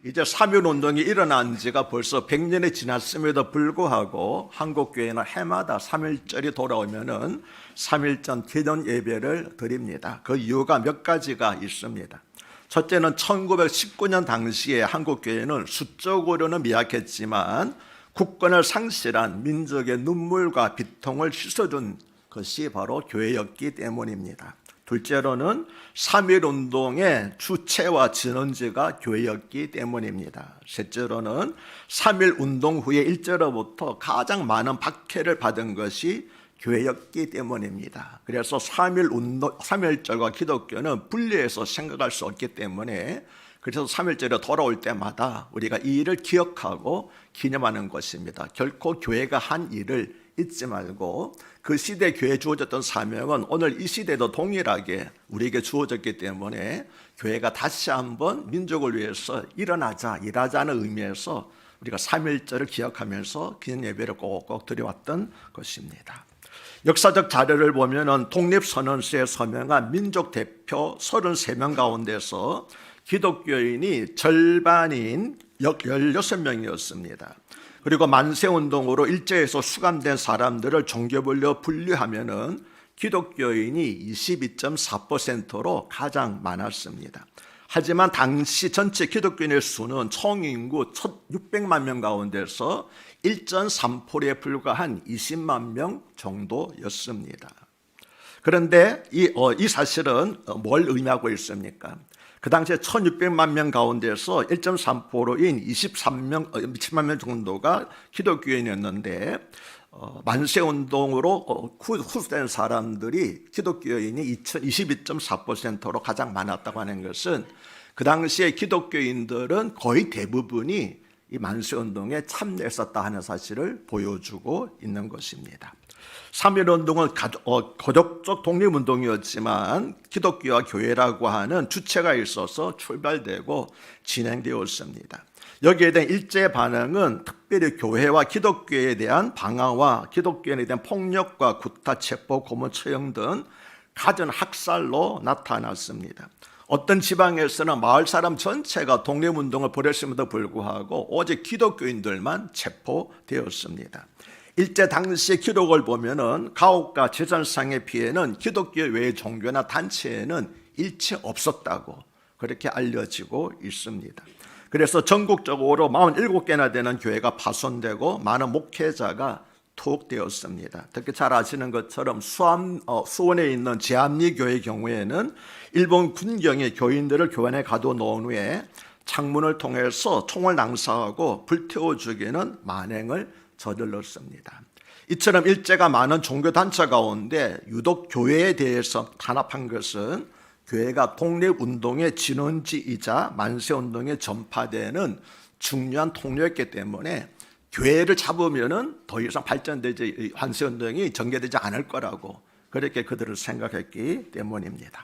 이제 3.1운동이 일어난 지가 벌써 100년이 지났음에도 불구하고 한국교회는 해마다 3.1절이 돌아오면은 3.1 전 기념 예배를 드립니다. 그 이유가 몇 가지가 있습니다. 첫째는 1919년 당시에 한국교회는 수적으로는 미약했지만 국권을 상실한 민족의 눈물과 비통을 씻어준 것이 바로 교회였기 때문입니다. 둘째로는 3.1운동의 주체와 진원지가 교회였기 때문입니다. 셋째로는 3.1운동 후에 일제로부터 가장 많은 박해를 받은 것이 교회였기 때문입니다. 그래서 3.1절과 기독교는 분리해서 생각할 수 없기 때문에 그래서 3.1절에 돌아올 때마다 우리가 이 일을 기억하고 기념하는 것입니다. 결코 교회가 한 일을 잊지 말고 그 시대 교회에 주어졌던 사명은 오늘 이 시대도 동일하게 우리에게 주어졌기 때문에 교회가 다시 한번 민족을 위해서 일어나자, 일하자는 의미에서 우리가 3.1절을 기억하면서 기념 예배를 꼭꼭 드려왔던 것입니다. 역사적 자료를 보면 독립선언서에 서명한 민족 대표 33명 가운데서 기독교인이 절반인 16명이었습니다. 그리고 만세운동으로 일제에서 수감된 사람들을 종교별로 분류하면은 기독교인이 22.4%로 가장 많았습니다. 하지만 당시 전체 기독교인의 수는 총인구 1,600만 명 가운데서 1.3%에 불과한 20만 명 정도였습니다. 그런데 이 사실은 뭘 의미하고 있습니까? 그 당시에 1,600만 명 가운데서 1.3%인 20만 명 정도가 기독교인이었는데 만세운동으로 후수된 사람들이 기독교인이 22.4%로 가장 많았다고 하는 것은 그 당시에 기독교인들은 거의 대부분이 이 만세운동에 참여했었다 하는 사실을 보여주고 있는 것입니다. 3.1운동은 거족적 독립운동이었지만 기독교와 교회라고 하는 주체가 있어서 출발되고 진행되었습니다. 여기에 대한 일제 반응은 특별히 교회와 기독교에 대한 방화와 기독교인에 대한 폭력과 구타, 체포, 고문, 처형 등 갖은 학살로 나타났습니다. 어떤 지방에서는 마을 사람 전체가 독립운동을 벌였음에도 불구하고 오직 기독교인들만 체포되었습니다. 일제 당시의 기록을 보면은 가옥과 재산상의 피해는 기독교 외의 종교나 단체에는 일체 없었다고 그렇게 알려지고 있습니다. 그래서 전국적으로 47개나 되는 교회가 파손되고 많은 목회자가 투옥되었습니다. 특히 잘 아시는 것처럼 수원에 있는 제암리 교회의 경우에는 일본 군경이 교인들을 교환에 가둬놓은 후에 창문을 통해서 총을 낭사하고 불태워 죽이는 만행을 저질렀습니다. 이처럼 일제가 많은 종교단체 가운데 유독 교회에 대해서 탄압한 것은 교회가 독립운동의 진원지이자 만세운동에 전파되는 중요한 통로였기 때문에 교회를 잡으면은 더 이상 발전되지 만세운동이 전개되지 않을 거라고 그렇게 그들은 생각했기 때문입니다.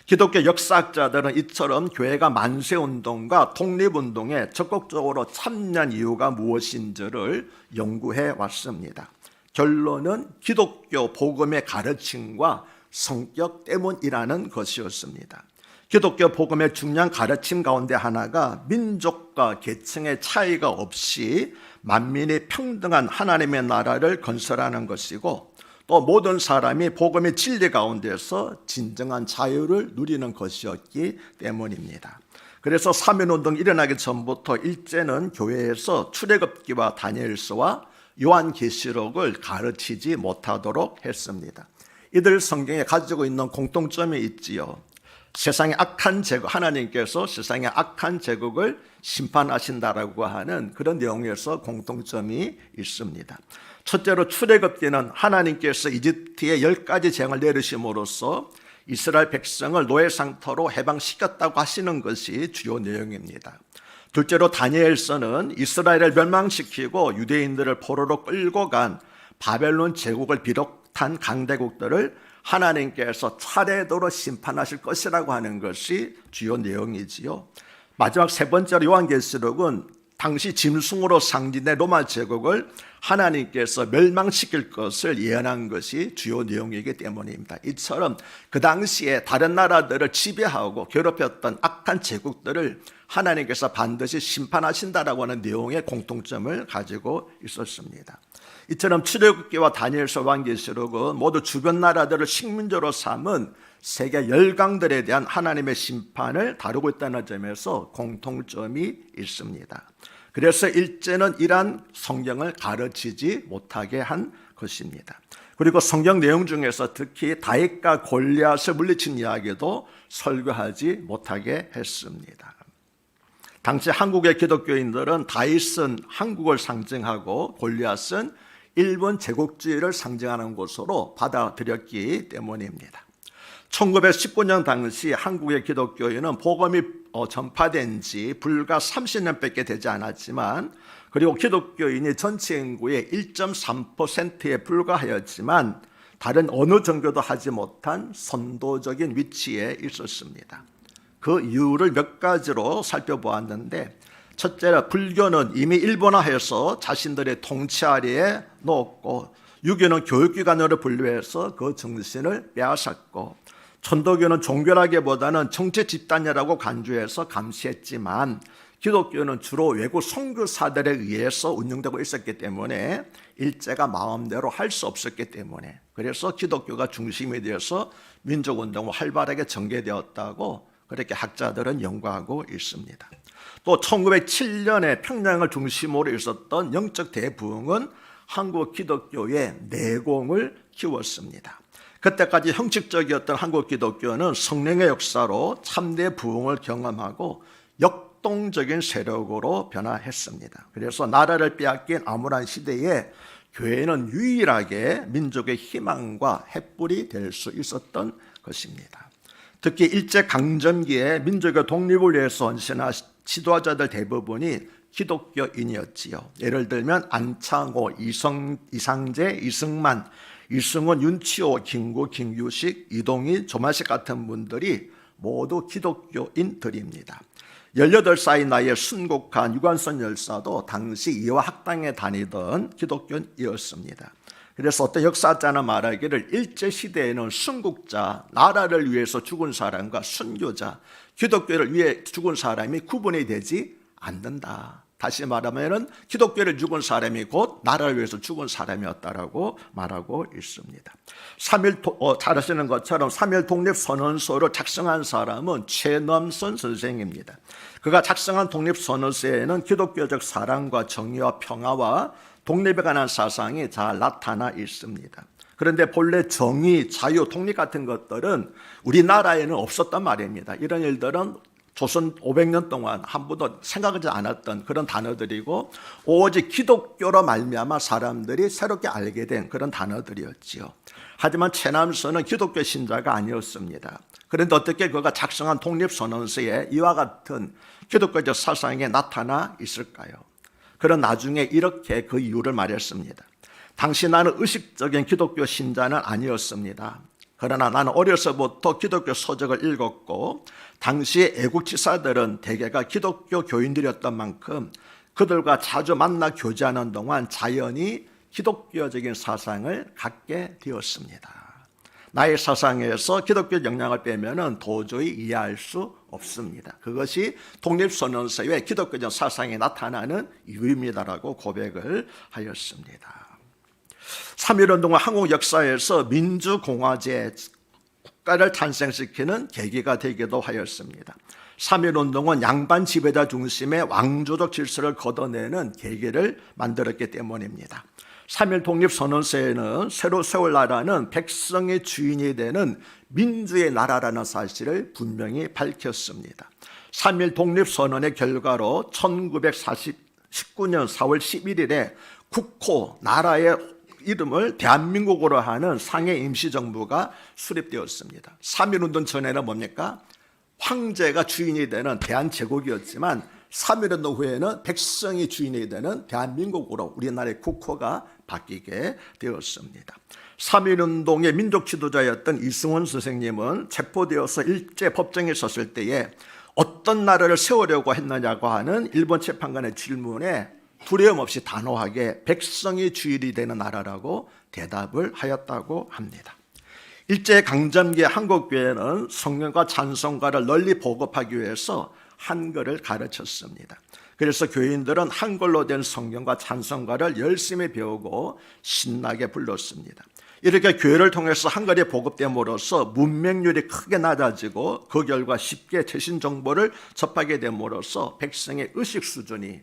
기독교 역사학자들은 이처럼 교회가 만세운동과 독립운동에 적극적으로 참여한 이유가 무엇인지를 연구해 왔습니다. 결론은 기독교 복음의 가르침과 성격 때문이라는 것이었습니다. 기독교 복음의 중요한 가르침 가운데 하나가 민족과 계층의 차이가 없이 만민이 평등한 하나님의 나라를 건설하는 것이고 또 모든 사람이 복음의 진리 가운데서 진정한 자유를 누리는 것이었기 때문입니다. 그래서 3.1운동이 일어나기 전부터 일제는 교회에서 출애굽기와 다니엘서와 요한계시록을 가르치지 못하도록 했습니다. 이들 성경에 가지고 있는 공통점이 있지요. 세상의 악한 제국, 하나님께서 세상의 악한 제국을 심판하신다라고 하는 그런 내용에서 공통점이 있습니다. 첫째로 출애굽기는 하나님께서 이집트에 10가지 재앙을 내리심으로써 이스라엘 백성을 노예 상태로 해방시켰다고 하시는 것이 주요 내용입니다. 둘째로 다니엘서는 이스라엘을 멸망시키고 유대인들을 포로로 끌고 간 바벨론 제국을 비롯한 강대국들을 하나님께서 차례대로 심판하실 것이라고 하는 것이 주요 내용이지요. 마지막 세 번째로 요한계시록은 당시 짐승으로 상징된 로마 제국을 하나님께서 멸망시킬 것을 예언한 것이 주요 내용이기 때문입니다. 이처럼 그 당시에 다른 나라들을 지배하고 괴롭혔던 악한 제국들을 하나님께서 반드시 심판하신다라고 하는 내용의 공통점을 가지고 있었습니다. 이처럼 출애굽기와 다니엘서 요한계시록은 모두 주변 나라들을 식민지로 삼은 세계 열강들에 대한 하나님의 심판을 다루고 있다는 점에서 공통점이 있습니다. 그래서 일제는 이러한 성경을 가르치지 못하게 한 것입니다. 그리고 성경 내용 중에서 특히 다윗과 골리앗을 물리친 이야기도 설교하지 못하게 했습니다. 당시 한국의 기독교인들은 다윗은 한국을 상징하고 골리앗은 일본 제국주의를 상징하는 것으로 받아들였기 때문입니다. 1919년 당시 한국의 기독교인은 복음이 전파된 지 불과 30년밖에 되지 않았지만, 그리고 기독교인이 전체 인구의 1.3%에 불과하였지만 다른 어느 종교도 하지 못한 선도적인 위치에 있었습니다. 그 이유를 몇 가지로 살펴보았는데, 첫째로 불교는 이미 일본화해서 자신들의 통치 아래에 놓았고, 유교는 교육기관으로 분류해서 그 정신을 빼앗았고, 천도교는 종교라기보다는 정치 집단이라고 간주해서 감시했지만, 기독교는 주로 외국 선교사들에 의해서 운영되고 있었기 때문에 일제가 마음대로 할 수 없었기 때문에, 그래서 기독교가 중심이 되어서 민족운동은 활발하게 전개되었다고 그렇게 학자들은 연구하고 있습니다. 또 1907년에 평양을 중심으로 있었던 영적 대부흥은 한국 기독교의 내공을 키웠습니다. 그때까지 형식적이었던 한국 기독교는 성령의 역사로 참대 부흥을 경험하고 역동적인 세력으로 변화했습니다. 그래서 나라를 빼앗긴 암울한 시대에 교회는 유일하게 민족의 희망과 횃불이 될 수 있었던 것입니다. 특히 일제강점기에 민족의 독립을 위해서 헌신한 지도자들 대부분이 기독교인이었지요. 예를 들면 안창호, 이상재, 이승만, 이승훈, 윤치호, 김구, 김규식, 이동희, 조만식 같은 분들이 모두 기독교인들입니다. 18살 나이에 순국한 유관선 열사도 당시 이화 학당에 다니던 기독교인이었습니다. 그래서 어떤 역사자는 말하기를 일제시대에는 순국자, 나라를 위해서 죽은 사람과 순교자, 기독교를 위해 죽은 사람이 구분이 되지 않는다. 다시 말하면 기독교를 죽은 사람이 곧 나라를 위해서 죽은 사람이었다라고 말하고 있습니다. 잘 아시는 것처럼 3.1 독립선언서를 작성한 사람은 최넘선 선생입니다. 그가 작성한 독립선언서에는 기독교적 사랑과 정의와 평화와 독립에 관한 사상이 잘 나타나 있습니다. 그런데 본래 정의, 자유, 독립 같은 것들은 우리나라에는 없었단 말입니다. 이런 일들은 조선 500년 동안 한 번도 생각하지 않았던 그런 단어들이고, 오직 기독교로 말미암아 사람들이 새롭게 알게 된 그런 단어들이었지요. 하지만 최남선은 기독교 신자가 아니었습니다. 그런데 어떻게 그가 작성한 독립선언서에 이와 같은 기독교적 사상이 나타나 있을까요? 그런 나중에 이렇게 그 이유를 말했습니다. 당시 나는 의식적인 기독교 신자는 아니었습니다. 그러나 나는 어려서부터 기독교 서적을 읽었고, 당시 애국지사들은 대개가 기독교 교인들이었던 만큼 그들과 자주 만나 교제하는 동안 자연히 기독교적인 사상을 갖게 되었습니다. 나의 사상에서 기독교 영향을 빼면 도저히 이해할 수 없습니다. 그것이 독립선언서의 기독교적 사상이 나타나는 이유입니다라고 고백을 하였습니다. 3.1운동은 한국 역사에서 민주공화제 국가를 탄생시키는 계기가 되기도 하였습니다. 3.1운동은 양반 지배자 중심의 왕조적 질서를 걷어내는 계기를 만들었기 때문입니다. 3.1 독립선언서에는 새로 세울 나라는 백성의 주인이 되는 민주의 나라라는 사실을 분명히 밝혔습니다. 3.1 독립선언의 결과로 1919년 4월 11일에 국호, 나라의 이름을 대한민국으로 하는 상해 임시정부가 수립되었습니다. 3.1운동 전에는 뭡니까? 황제가 주인이 되는 대한제국이었지만 3.1운동 후에는 백성이 주인이 되는 대한민국으로 우리나라의 국호가 바뀌게 되었습니다. 3.1운동의 민족 지도자였던 이승훈 선생님은 체포되어서 일제 법정에 섰을 때에 어떤 나라를 세우려고 했느냐고 하는 일본 재판관의 질문에 두려움 없이 단호하게 백성이 주인이 되는 나라라고 대답을 하였다고 합니다. 일제강점기의 한국교회는 성경과 찬송가를 널리 보급하기 위해서 한글을 가르쳤습니다. 그래서 교인들은 한글로 된 성경과 찬송가를 열심히 배우고 신나게 불렀습니다. 이렇게 교회를 통해서 한글이 보급됨으로써 문맹률이 크게 낮아지고 그 결과 쉽게 최신 정보를 접하게 됨으로써 백성의 의식 수준이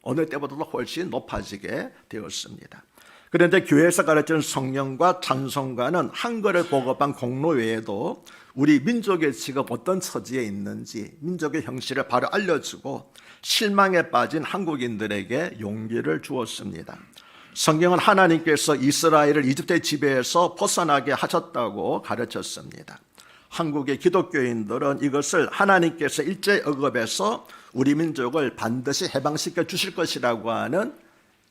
어느 때보다도 훨씬 높아지게 되었습니다. 그런데 교회에서 가르치는 성경과 찬송가는 한글을 보급한 공로 외에도 우리 민족의 지금 어떤 처지에 있는지 민족의 형실을 바로 알려주고 실망에 빠진 한국인들에게 용기를 주었습니다. 성경은 하나님께서 이스라엘을 이집트의 지배에서 벗어나게 하셨다고 가르쳤습니다. 한국의 기독교인들은 이것을 하나님께서 일제 억압에서 우리 민족을 반드시 해방시켜 주실 것이라고 하는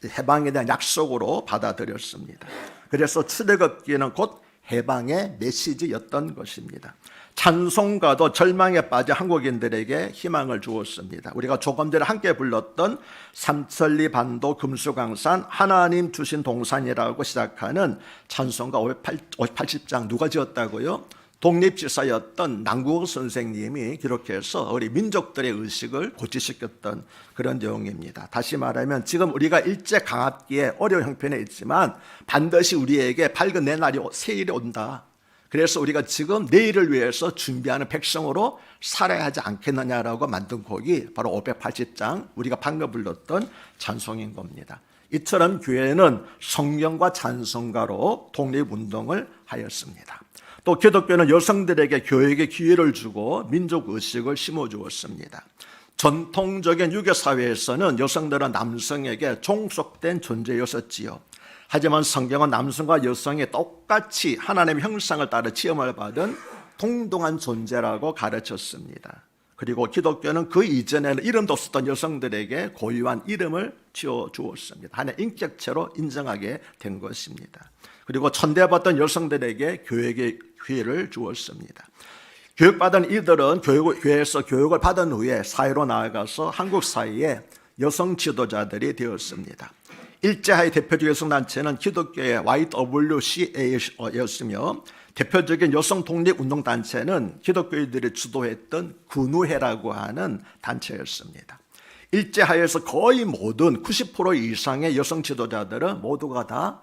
해방에 대한 약속으로 받아들였습니다. 그래서 출애굽기는 곧 해방의 메시지였던 것입니다. 찬송가도 절망에 빠진 한국인들에게 희망을 주었습니다. 우리가 조금 전에 함께 불렀던 삼천리 반도 금수강산 하나님 주신 동산이라고 시작하는 찬송가 580장 누가 지었다고요? 독립지사였던 남국호 선생님이 기록해서 우리 민족들의 의식을 고취시켰던 그런 내용입니다. 다시 말하면 지금 우리가 일제강압기에 어려운 형편에 있지만 반드시 우리에게 밝은 새날이 온다. 그래서 우리가 지금 내일을 위해서 준비하는 백성으로 살아야 하지 않겠느냐라고 만든 곡이 바로 580장 우리가 방금 불렀던 찬송인 겁니다. 이처럼 교회는 성경과 찬송가로 독립운동을 하였습니다. 또 기독교는 여성들에게 교육의 기회를 주고 민족의식을 심어주었습니다. 전통적인 유교사회에서는 여성들은 남성에게 종속된 존재였었지요. 하지만 성경은 남성과 여성이 똑같이 하나님의 형상을 따라 지음을 받은 동등한 존재라고 가르쳤습니다. 그리고 기독교는 그 이전에는 이름도 없었던 여성들에게 고유한 이름을 지어주었습니다. 하나의 인격체로 인정하게 된 것입니다. 그리고 천대받던 여성들에게 교육의 기회를 주었습니다. 교육받은 이들은 교회에서 교육을 받은 후에 사회로 나아가서 한국 사회의 여성 지도자들이 되었습니다. 일제하의 대표적 여성단체는 기독교의 YWCA였으며 대표적인 여성 독립운동단체는 기독교인들이 주도했던 근우회라고 하는 단체였습니다. 일제하에서 거의 모든 90% 이상의 여성 지도자들은 모두가 다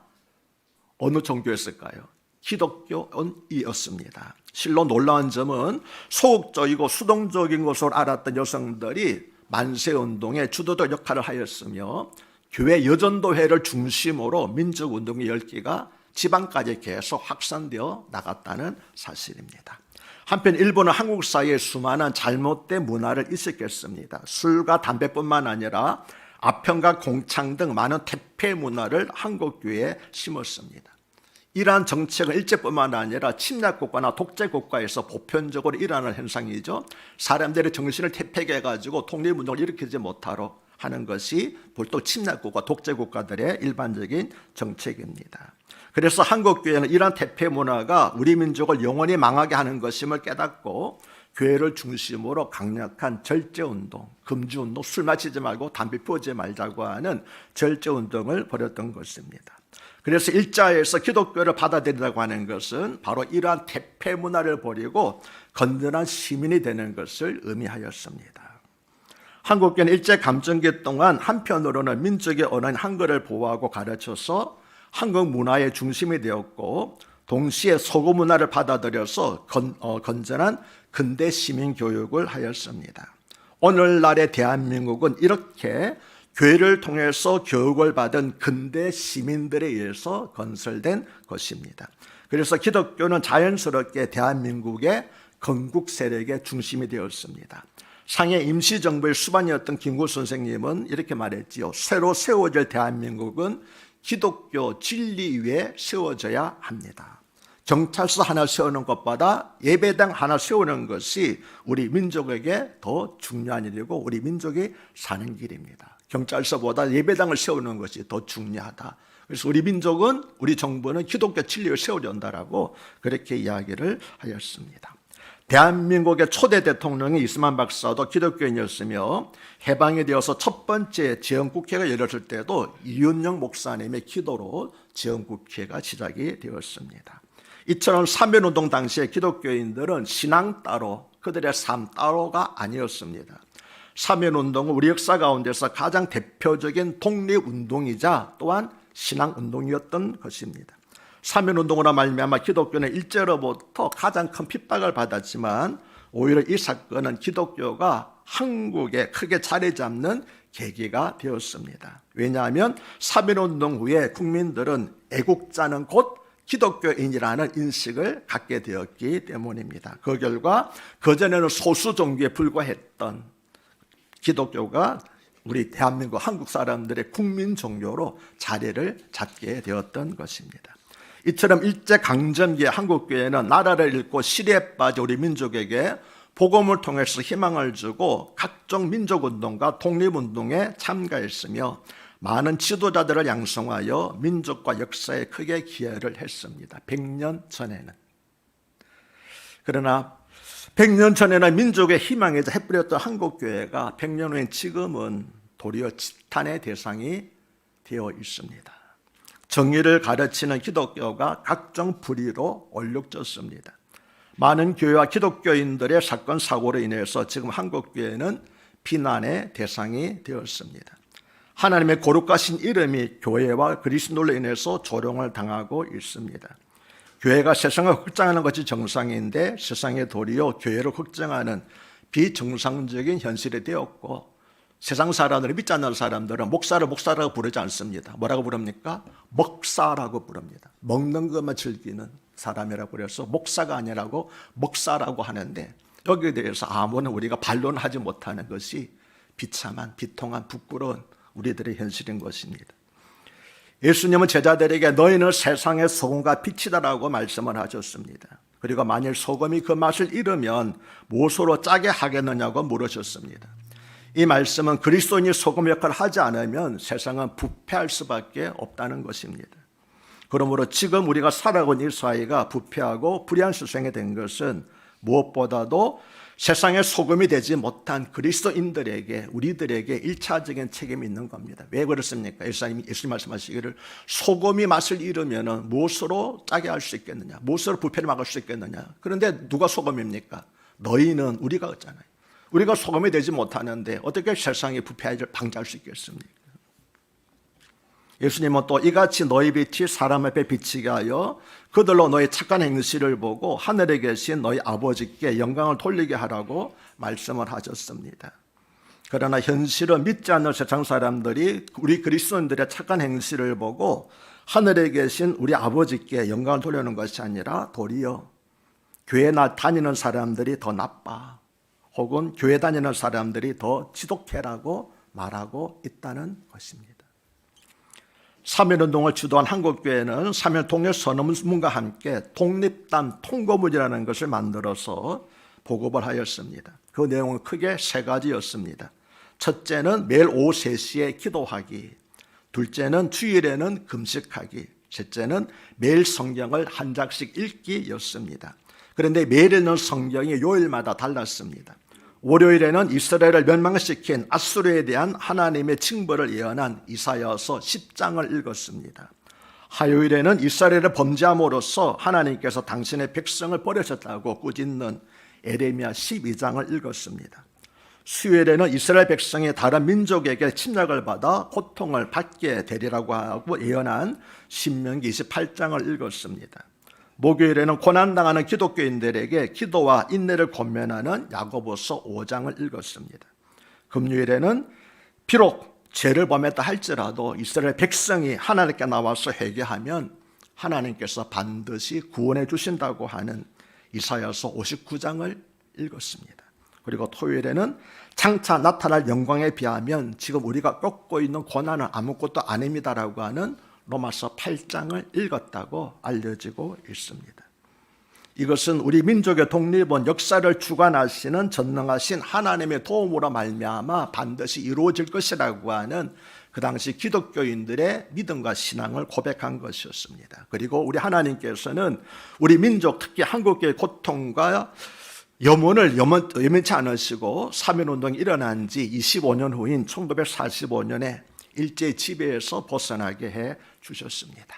어느 종교였을까요? 기독교인이었습니다. 실로 놀라운 점은 소극적이고 수동적인 것으로 알았던 여성들이 만세운동의 주도적 역할을 하였으며 교회 여전도회를 중심으로 민족운동의 열기가 지방까지 계속 확산되어 나갔다는 사실입니다. 한편 일본은 한국 사회에 수많은 잘못된 문화를 인식했습니다. 술과 담배뿐만 아니라 아편과 공창 등 많은 퇴폐 문화를 한국 교회에 심었습니다. 이러한 정책은 일제뿐만 아니라 침략국가나 독재국가에서 보편적으로 일어나는 현상이죠. 사람들의 정신을 퇴폐하게 해가지고 독립운동을 일으키지 못하도록 하는 것이 보통 침략국가, 독재국가들의 일반적인 정책입니다. 그래서 한국교회는 이러한 퇴폐 문화가 우리 민족을 영원히 망하게 하는 것임을 깨닫고 교회를 중심으로 강력한 절제운동, 금주운동, 술 마시지 말고 담배 피우지 말자고 하는 절제운동을 벌였던 것입니다. 그래서 일자에서 기독교를 받아들이라고 하는 것은 바로 이러한 퇴폐 문화를 버리고 건전한 시민이 되는 것을 의미하였습니다. 한국교회는 일제감정기 동안 한편으로는 민족의 언어인 한글을 보호하고 가르쳐서 한국 문화의 중심이 되었고 동시에 서구 문화를 받아들여서 건전한 근대 시민 교육을 하였습니다. 오늘날의 대한민국은 이렇게 교회를 통해서 교육을 받은 근대 시민들에 의해서 건설된 것입니다. 그래서 기독교는 자연스럽게 대한민국의 건국 세력의 중심이 되었습니다. 상해 임시정부의 수반이었던 김구 선생님은 이렇게 말했지요. 새로 세워질 대한민국은 기독교 진리 위에 세워져야 합니다. 경찰서 하나 세우는 것보다 예배당 하나 세우는 것이 우리 민족에게 더 중요한 일이고 우리 민족이 사는 길입니다. 경찰서보다 예배당을 세우는 것이 더 중요하다. 그래서 우리 민족은, 우리 정부는 기독교 진리를 세우려 한다라고 그렇게 이야기를 하였습니다. 대한민국의 초대 대통령이 이스만 박사도 기독교인이었으며 해방이 되어서 첫 번째 지역국회가 열렸을 때도 이윤영 목사님의 기도로 지역국회가 시작이 되었습니다. 이처럼 3.1운동 당시에 기독교인들은 신앙 따로, 그들의 삶 따로가 아니었습니다. 3.1운동은 우리 역사 가운데서 가장 대표적인 독립운동이자 또한 신앙운동이었던 것입니다. 3.1운동으로 말미암아 기독교는 일제로부터 가장 큰 핍박을 받았지만 오히려 이 사건은 기독교가 한국에 크게 자리 잡는 계기가 되었습니다. 왜냐하면 3.1운동 후에 국민들은 애국자는 곧 기독교인이라는 인식을 갖게 되었기 때문입니다. 그 결과 그전에는 소수 종교에 불과했던 기독교가 우리 대한민국 한국 사람들의 국민 종교로 자리를 잡게 되었던 것입니다. 이처럼 일제강점기의 한국교회는 나라를 잃고 시리에 빠진 우리 민족에게 복음을 통해서 희망을 주고 각종 민족운동과 독립운동에 참가했으며 많은 지도자들을 양성하여 민족과 역사에 크게 기여를 했습니다. 100년 전에는. 그러나 100년 전에는 민족의 희망이자 햇불이었던 한국교회가 100년 후엔 지금은 도리어 지탄의 대상이 되어 있습니다. 정의를 가르치는 기독교가 각종 불의로 얼룩졌습니다. 많은 교회와 기독교인들의 사건 사고로 인해서 지금 한국교회는 비난의 대상이 되었습니다. 하나님의 거룩하신 이름이 교회와 그리스도로 인해서 조롱을 당하고 있습니다. 교회가 세상을 걱정하는 것이 정상인데 세상의 도리어 교회를 걱정하는 비정상적인 현실이 되었고, 세상 사람들을 믿지 않는 사람들은 목사를 목사라고 부르지 않습니다. 뭐라고 부릅니까? 먹사라고 부릅니다. 먹는 것만 즐기는 사람이라고 그래서 목사가 아니라고 먹사라고 하는데, 여기에 대해서 아무런 우리가 반론하지 못하는 것이 비참한, 비통한, 부끄러운 우리들의 현실인 것입니다. 예수님은 제자들에게 너희는 세상의 소금과 빛이다라고 말씀을 하셨습니다. 그리고 만일 소금이 그 맛을 잃으면 무엇으로 짜게 하겠느냐고 물으셨습니다. 이 말씀은 그리스도인이 소금 역할을 하지 않으면 세상은 부패할 수밖에 없다는 것입니다. 그러므로 지금 우리가 살아가고 있는 이 사회가 부패하고 불의한 세상이 된 것은 무엇보다도 세상에 소금이 되지 못한 그리스도인들에게, 우리들에게 일차적인 책임이 있는 겁니다. 왜 그렇습니까? 예수님 말씀하시기를 소금이 맛을 잃으면 무엇으로 짜게 할 수 있겠느냐, 무엇으로 부패를 막을 수 있겠느냐. 그런데 누가 소금입니까? 너희는, 우리가 있잖아요. 우리가 소금이 되지 못하는데 어떻게 세상에 부패를 방지할 수 있겠습니까? 예수님은 또 이같이 너희 빛이 사람 앞에 비치게 하여 그들로 너희 착한 행실을 보고 하늘에 계신 너희 아버지께 영광을 돌리게 하라고 말씀을 하셨습니다. 그러나 현실은 믿지 않는 세상 사람들이 우리 그리스도인들의 착한 행실을 보고 하늘에 계신 우리 아버지께 영광을 돌리는 것이 아니라 도리어 교회 다니는 사람들이 더 나빠, 혹은 교회 다니는 사람들이 더 지독해라고 말하고 있다는 것입니다. 3.1운동을 주도한 한국교회는 3.1 통일선언문과 함께 독립단 통고문이라는 것을 만들어서 보급을 하였습니다. 그 내용은 크게 세 가지였습니다. 첫째는 매일 오후 3시에 기도하기, 둘째는 주일에는 금식하기, 셋째는 매일 성경을 한 장씩 읽기였습니다. 그런데 매일 읽는 성경이 요일마다 달랐습니다. 월요일에는 이스라엘을 멸망시킨 아수르에 대한 하나님의 징벌을 예언한 이사야서 10장을 읽었습니다. 화요일에는 이스라엘을 범죄함으로써 하나님께서 당신의 백성을 버리셨다고 꾸짖는 에레미야 12장을 읽었습니다. 수요일에는 이스라엘 백성이 다른 민족에게 침략을 받아 고통을 받게 되리라고 하고 예언한 신명기 28장을 읽었습니다. 목요일에는 고난당하는 기독교인들에게 기도와 인내를 권면하는 야고보서 5장을 읽었습니다. 금요일에는 비록 죄를 범했다 할지라도 이스라엘 백성이 하나님께 나와서 회개하면 하나님께서 반드시 구원해 주신다고 하는 이사야서 59장을 읽었습니다. 그리고 토요일에는 장차 나타날 영광에 비하면 지금 우리가 겪고 있는 고난은 아무것도 아닙니다라고 하는 로마서 8장을 읽었다고 알려지고 있습니다. 이것은 우리 민족의 독립은 역사를 주관하시는 전능하신 하나님의 도움으로 말미암아 반드시 이루어질 것이라고 하는 그 당시 기독교인들의 믿음과 신앙을 고백한 것이었습니다. 그리고 우리 하나님께서는 우리 민족, 특히 한국의 고통과 염원을 여면치 않으시고 3.1운동이 일어난 지 25년 후인 1945년에 일제 지배에서 벗어나게 해 주셨습니다.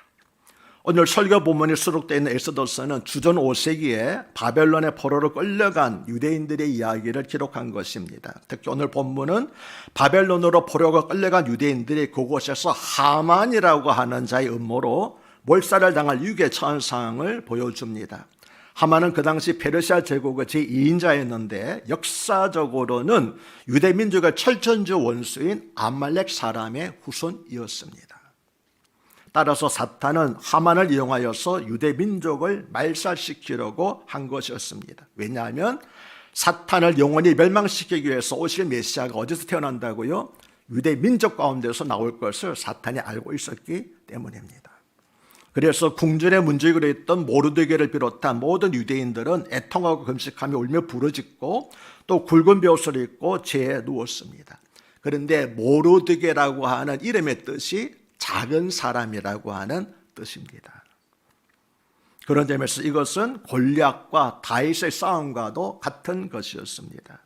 오늘 설교 본문에 수록되어 있는 엑소더서는 주전 5세기에 바벨론의 포로로 끌려간 유대인들의 이야기를 기록한 것입니다. 특히 오늘 본문은 바벨론으로 포로가 끌려간 유대인들이 그곳에서 하만이라고 하는 자의 음모로 몰살을 당할 위기에 처한 상황을 보여줍니다. 하만은 그 당시 페르시아 제국의 제2인자였는데 역사적으로는 유대 민족의 철천지 원수인 아말렉 사람의 후손이었습니다. 따라서 사탄은 하만을 이용하여서 유대 민족을 말살시키려고 한 것이었습니다. 왜냐하면 사탄을 영원히 멸망시키기 위해서 오실 메시아가 어디서 태어난다고요? 유대 민족 가운데서 나올 것을 사탄이 알고 있었기 때문입니다. 그래서 궁전의 문지기로 했던 모르드게를 비롯한 모든 유대인들은 애통하고 금식하며 울며 부르짖고 또 굵은 벼옷을 입고 재에 누웠습니다. 그런데 모르드게라고 하는 이름의 뜻이 작은 사람이라고 하는 뜻입니다. 그런 점에서 이것은 골리앗과 다윗의 싸움과도 같은 것이었습니다.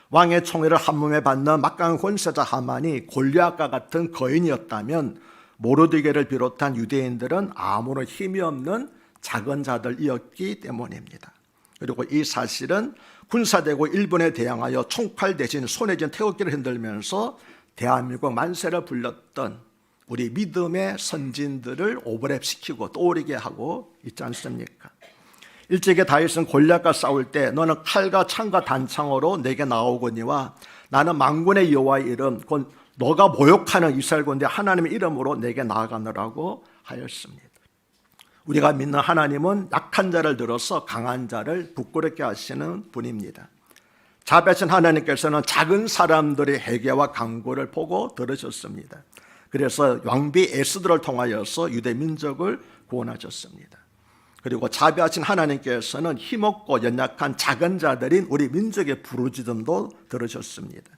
왕의 총애를 한몸에 받는 막강한 권세자 하만이 골리앗과 같은 거인이었다면 모르드게를 비롯한 유대인들은 아무런 힘이 없는 작은 자들이었기 때문입니다. 그리고 이 사실은 군사대국 일본에 대항하여 총칼 대신 손에 쥔 태극기를 흔들면서 대한민국 만세를 불렀던 우리 믿음의 선진들을 오버랩시키고 떠오르게 하고 있지 않습니까? 일찍이 다윗은 골리앗과 싸울 때 너는 칼과 창과 단창으로 내게 나오거니와 나는 만군의 여호와의 이름 곧 너가 모욕하는 이스라엘 군대 하나님의 이름으로 내게 나아가느라고 하였습니다. 우리가 믿는 하나님은 약한 자를 들어서 강한 자를 부끄럽게 하시는 분입니다. 자비하신 하나님께서는 작은 사람들의 회개와 간구를 보고 들으셨습니다. 그래서 왕비 에스더를 통하여서 유대 민족을 구원하셨습니다. 그리고 자비하신 하나님께서는 힘없고 연약한 작은 자들인 우리 민족의 부르짖음도 들으셨습니다.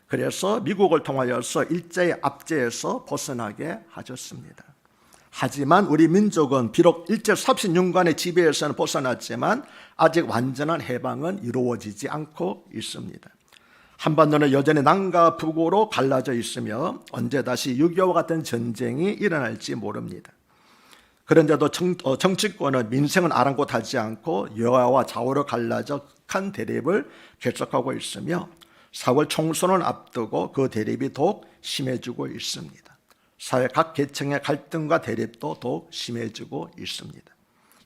그래서 미국을 통하여서 일제의 압제에서 벗어나게 하셨습니다. 하지만 우리 민족은 비록 일제 36년간의 지배에서는 벗어났지만 아직 완전한 해방은 이루어지지 않고 있습니다. 한반도는 여전히 남과 북으로 갈라져 있으며 언제 다시 6.25와 같은 전쟁이 일어날지 모릅니다. 그런데도 정치권은 민생은 아랑곳하지 않고 여야와 좌우로 갈라져 큰 대립을 계속하고 있으며 4월 총선을 앞두고 그 대립이 더욱 심해지고 있습니다. 사회 각 계층의 갈등과 대립도 더욱 심해지고 있습니다.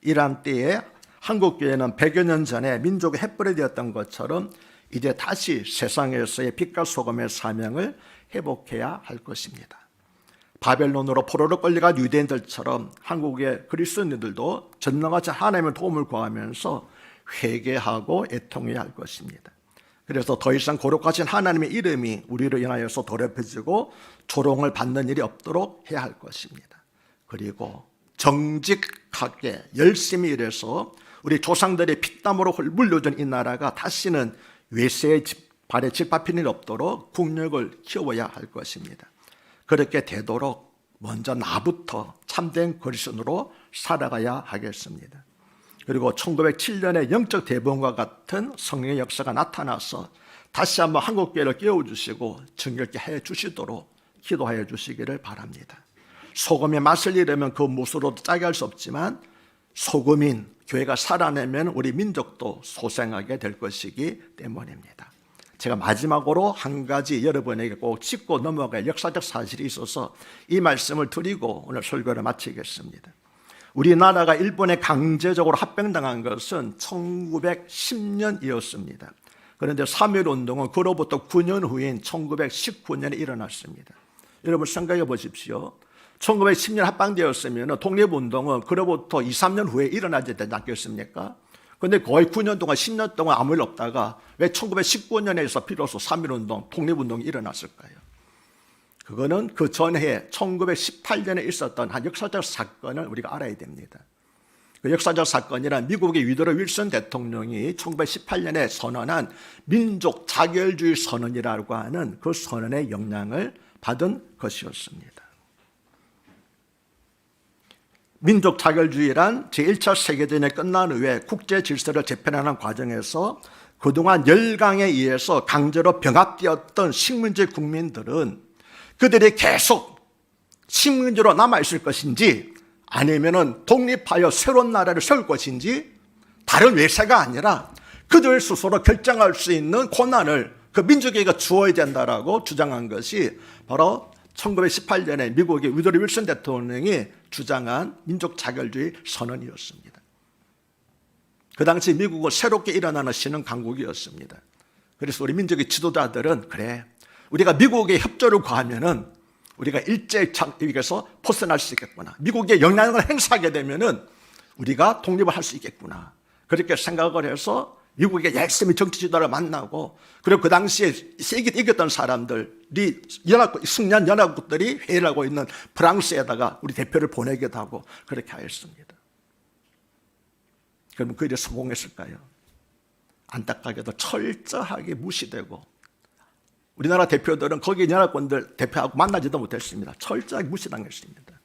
이러한 때에 한국교회는 100여 년 전에 민족이 햇불이 되었던 것처럼 이제 다시 세상에서의 빛과 소금의 사명을 회복해야 할 것입니다. 바벨론으로 포로로 끌려간 유대인들처럼 한국의 그리스도인들도 전능하신 하나님의 도움을 구하면서 회개하고 애통해야 할 것입니다. 그래서 더 이상 거룩하신 하나님의 이름이 우리로 인하여서 더럽혀지고 조롱을 받는 일이 없도록 해야 할 것입니다. 그리고 정직하게 열심히 일해서 우리 조상들의 피땀으로 물려준 이 나라가 다시는 외세의 발에 짓밟힐 일 없도록 국력을 키워야 할 것입니다. 그렇게 되도록 먼저 나부터 참된 그리스도인으로 살아가야 하겠습니다. 그리고 1907년에 영적 대본과 같은 성령의 역사가 나타나서 다시 한번 한국교회를 깨워주시고 정결케 해주시도록 기도하여 주시기를 바랍니다. 소금의 맛을 잃으면 그 무수로도 짜게 할 수 없지만 소금인 교회가 살아내면 우리 민족도 소생하게 될 것이기 때문입니다. 제가 마지막으로 한 가지 여러분에게 꼭 짚고 넘어갈 역사적 사실이 있어서 이 말씀을 드리고 오늘 설교를 마치겠습니다. 우리나라가 일본에 강제적으로 합병당한 것은 1910년이었습니다. 그런데 3.1운동은 그로부터 9년 후인 1919년에 일어났습니다. 여러분 생각해 보십시오. 1910년 합방되었으면 독립운동은 그로부터 2, 3년 후에 일어나지 되지 않겠습니까? 그런데 거의 9년 동안 10년 동안 아무 일 없다가 왜 1919년에서 비로소 3.1운동 독립운동이 일어났을까요? 그거는 그 전해 1918년에 있었던 한 역사적 사건을 우리가 알아야 됩니다. 그 역사적 사건이란 미국의 위드로 윌슨 대통령이 1918년에 선언한 민족 자결주의 선언이라고 하는 그 선언의 영향을 받은 것이었습니다. 민족 자결주의란 제1차 세계대전이 끝난 후에 국제 질서를 재편하는 과정에서 그동안 열강에 의해서 강제로 병합되었던 식민지 국민들은 그들이 계속 식민지로 남아있을 것인지 아니면은 독립하여 새로운 나라를 세울 것인지 다른 외세가 아니라 그들 스스로 결정할 수 있는 권한을 그 민족에게 주어야 된다라고 주장한 것이 바로 1918년에 미국의 우드로 윌슨 대통령이 주장한 민족 자결주의 선언이었습니다. 그 당시 미국은 새롭게 일어나는 신흥 강국이었습니다. 그래서 우리 민족의 지도자들은 그래, 우리가 미국의 협조를 구하면은 우리가 일제장에서 벗어날 수 있겠구나. 미국의 영향력을 행사하게 되면은 우리가 독립을 할 수 있겠구나. 그렇게 생각을 해서 미국의 열심히 정치 지도자를 만나고, 그리고 그 당시에 세게 이겼던 사람들이 승리한 연합국들이 회의를 하고 있는 프랑스에다가 우리 대표를 보내기도 하고 그렇게 하였습니다. 그러면 그 일이 성공했을까요? 안타깝게도 철저하게 무시되고, 우리나라 대표들은 거기 연합군들 대표하고 만나지도 못했습니다. 철저하게 무시당했습니다.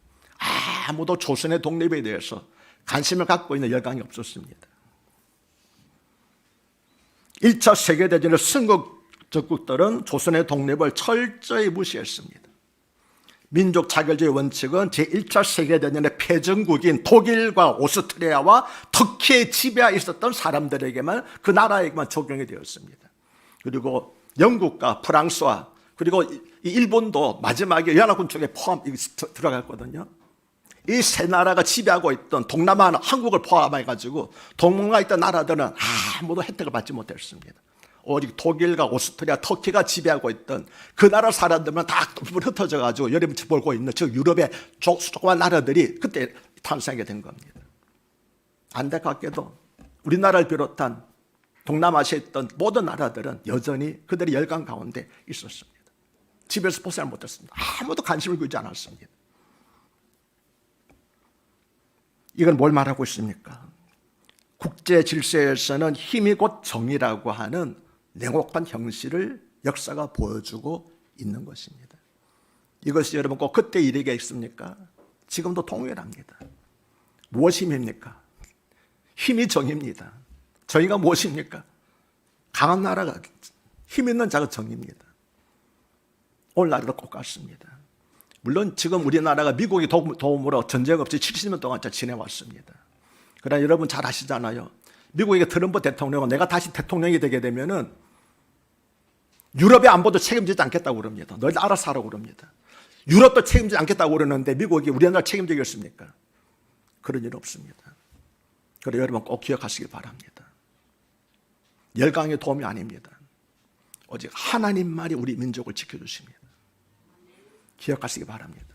아무도 조선의 독립에 대해서 관심을 갖고 있는 열강이 없었습니다. 1차 세계대전의 승국 적국들은 조선의 독립을 철저히 무시했습니다. 민족 자결주의 원칙은 제1차 세계대전의 패전국인 독일과 오스트리아와 터키의 지배하에 있었던 사람들에게만, 그 나라에게만 적용이 되었습니다. 그리고 영국과 프랑스와 그리고 일본도 마지막에 연합군 쪽에 들어갔거든요. 이 세 나라가 지배하고 있던 동남아 한국을 포함해가지고 동북아에 있던 나라들은 아무도 혜택을 받지 못했습니다. 오직 독일과 오스트리아, 터키가 지배하고 있던 그 나라 사람들만 다 흩어져가지고 여름치 벌고 있는 즉 유럽의 조그만 나라들이 그때 탄생하게 된 겁니다. 안타깝게도 우리나라를 비롯한 동남아시아에 있던 모든 나라들은 여전히 그들의 열강 가운데 있었습니다. 집에서 벗어나지 못했습니다. 아무도 관심을 두지 않았습니다. 이건 뭘 말하고 있습니까? 국제 질서에서는 힘이 곧 정의라고 하는 냉혹한 현실을 역사가 보여주고 있는 것입니다. 이것이 여러분 꼭 그때 일이겠습니까? 지금도 동일합니다. 무엇이 힘입니까? 힘이 정의입니다. 정의가 무엇입니까? 강한 나라가, 힘 있는 자가 정의입니다. 오늘날도 똑같습니다. 물론 지금 우리나라가 미국의 도움으로 전쟁 없이 70년 동안 지내왔습니다. 그러나 여러분 잘 아시잖아요. 미국의 트럼프 대통령은 내가 다시 대통령이 되게 되면은 유럽의 안보도 책임지지 않겠다고 그럽니다. 너희들 알아서 하라고 그럽니다. 유럽도 책임지지 않겠다고 그러는데 미국이 우리나라 책임지겠습니까? 그런 일 없습니다. 그래서 여러분 꼭 기억하시길 바랍니다. 열강의 도움이 아닙니다. 오직 하나님만이 우리 민족을 지켜주십니다. 기억하시기 바랍니다.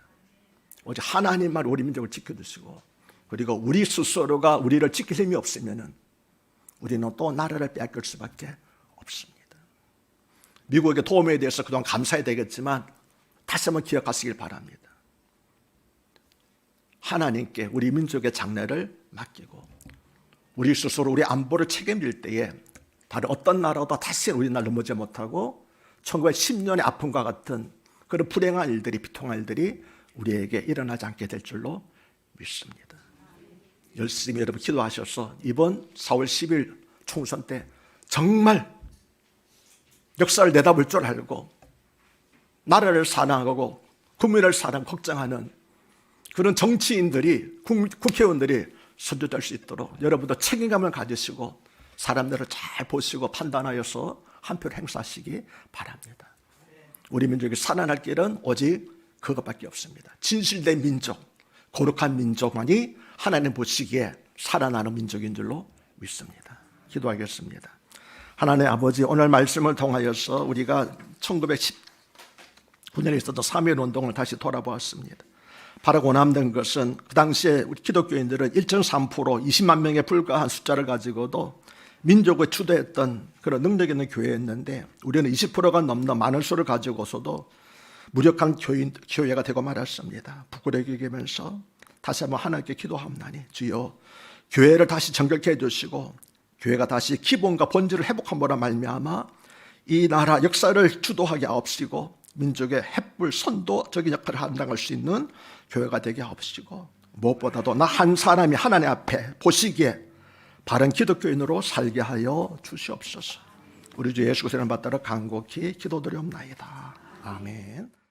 오직 하나님만 우리 민족을 지켜주시고, 그리고 우리 스스로가 우리를 지킬 힘이 없으면 우리는 또 나라를 빼앗길 수밖에 없습니다. 미국의 도움에 대해서 그동안 감사해야 되겠지만 다시 한번 기억하시길 바랍니다. 하나님께 우리 민족의 장래를 맡기고 우리 스스로 우리 안보를 책임질 때에 다른 어떤 나라도 다시 우리나라 넘어지 못하고 1910년의 아픔과 같은 그런 불행한 일들이, 비통한 일들이 우리에게 일어나지 않게 될 줄로 믿습니다. 열심히 여러분 기도하셔서 이번 4월 10일 총선 때 정말 역사를 내다볼 줄 알고 나라를 사랑하고 국민을 걱정하는 그런 정치인들이, 국회의원들이 선출될 수 있도록 여러분도 책임감을 가지시고 사람들을 잘 보시고 판단하여서 한 표를 행사하시기 바랍니다. 우리 민족이 살아날 길은 오직 그것밖에 없습니다. 진실된 민족, 거룩한 민족만이 하나님 보시기에 살아나는 민족인 줄로 믿습니다. 기도하겠습니다. 하나님 아버지, 오늘 말씀을 통하여서 우리가 1919년에 있었던 3.1운동을 다시 돌아보았습니다. 바로 원함된 것은 그 당시에 우리 기독교인들은 1.3% 20만 명에 불과한 숫자를 가지고도 민족을 주도했던 그런 능력 있는 교회였는데, 우리는 20%가 넘는 많은 수를 가지고서도 무력한 교회가 되고 말았습니다. 부끄러게 여기면서 다시 한번 하나님께 기도하옵나니 주여 교회를 다시 정결케 해주시고 교회가 다시 기본과 본질을 회복함으로 말미암아 이 나라 역사를 주도하게 하옵시고 민족의 햇불 선도적인 역할을 감당할 수 있는 교회가 되게 하옵시고, 무엇보다도 나 한 사람이 하나님 앞에 보시기에 바른 기독교인으로 살게 하여 주시옵소서. 우리 주 예수 그리스도를 받들어 간곡히 기도드리옵나이다. 아멘.